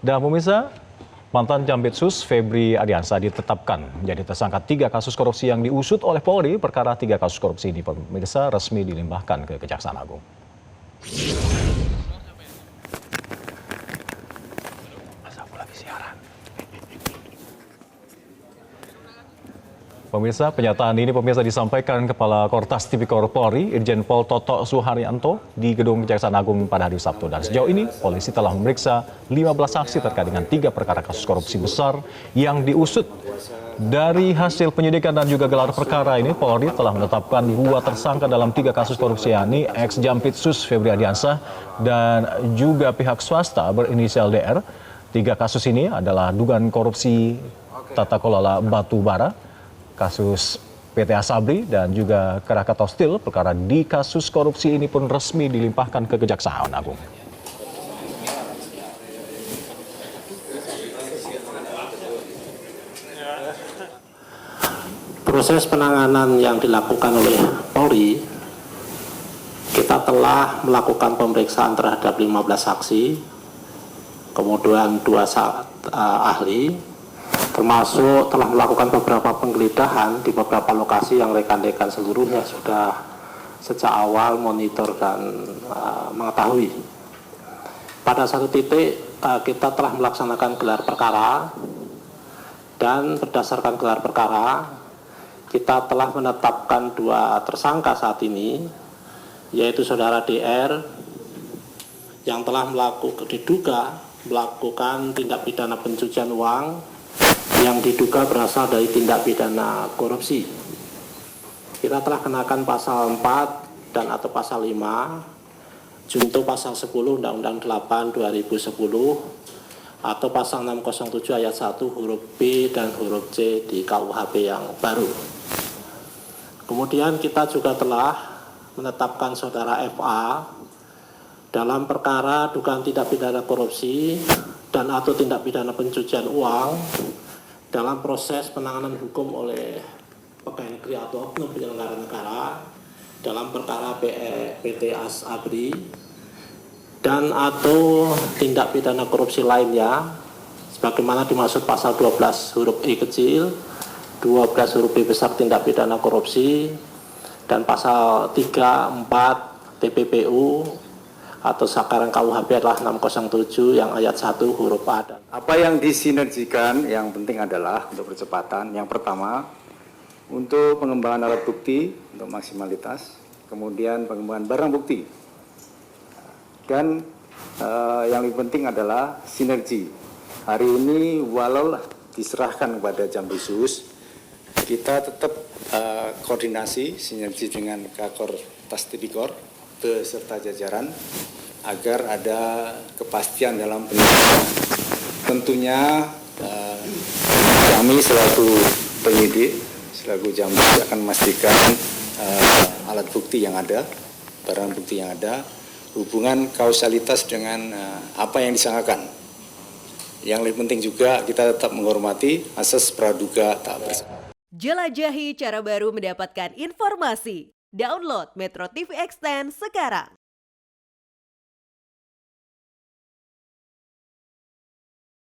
Dan pemirsa, mantan Jampitsus Febri Ardiansah ditetapkan menjadi tersangka 3 kasus korupsi yang diusut oleh Polri. Perkara 3 kasus korupsi ini pemirsa resmi dilimpahkan ke Kejaksaan Agung. Pemirsa, pernyataan ini disampaikan Kepala Kortas Tipikor Polri, Irjen Pol Toto Suharyanto di Gedung Kejaksaan Agung pada hari Sabtu. Dan sejauh ini, polisi telah memeriksa 15 saksi terkait dengan 3 perkara kasus korupsi besar yang diusut. Dari hasil penyidikan dan juga gelar perkara ini, Polri telah menetapkan 2 tersangka dalam 3 kasus korupsi, yakni ex-Jampitsus Febri Ardiansah dan juga pihak swasta berinisial DR. 3 kasus ini adalah dugaan korupsi tata kelola batu bara, kasus PT Asabri dan juga Krakatau Steel. Perkara di kasus korupsi ini pun resmi dilimpahkan ke Kejaksaan Agung. Proses penanganan yang dilakukan oleh Polri, kita telah melakukan pemeriksaan terhadap 15 saksi, kemudian 2 ahli, termasuk telah melakukan beberapa penggeledahan di beberapa lokasi yang rekan-rekan seluruhnya sudah sejak awal monitor dan mengetahui. Pada satu titik kita telah melaksanakan gelar perkara, dan berdasarkan gelar perkara kita telah menetapkan 2 tersangka saat ini, yaitu saudara DR yang telah diduga melakukan tindak pidana pencucian uang yang diduga berasal dari tindak pidana korupsi. Kita telah kenakan pasal 4 dan atau pasal 5, junto pasal 10 Undang-Undang 8 2010 atau pasal 607 ayat 1 huruf B dan huruf C di KUHP yang baru. Kemudian kita juga telah menetapkan saudara FA dalam perkara dugaan tindak pidana korupsi dan atau tindak pidana pencucian uang dalam proses penanganan hukum oleh pegawai negeri atau oknum penyelenggara negara dalam perkara PT Asabri dan atau tindak pidana korupsi lainnya sebagaimana dimaksud pasal 12 huruf I kecil, 12 huruf B besar tindak pidana korupsi, dan pasal 3, 4 TPPU atau sekarang KUHP adalah 607 yang ayat 1 huruf A. Apa yang disinergikan yang penting adalah untuk percepatan. Yang pertama, untuk pengembangan alat bukti untuk maksimalitas, kemudian pengembangan barang bukti. Dan yang lebih penting adalah sinergi. Hari ini walau diserahkan kepada Jampitsus, kita tetap koordinasi sinergi dengan Kakor Tas Tipikor beserta jajaran agar ada kepastian dalam penyidikan. Tentunya kami selaku penyidik, selaku Jampitsus akan memastikan alat bukti yang ada, barang bukti yang ada, hubungan kausalitas dengan apa yang disangkakan. Yang lebih penting juga kita tetap menghormati asas praduga tak bersalah. Jelajahi cara baru mendapatkan informasi. Download Metro TV Extend sekarang.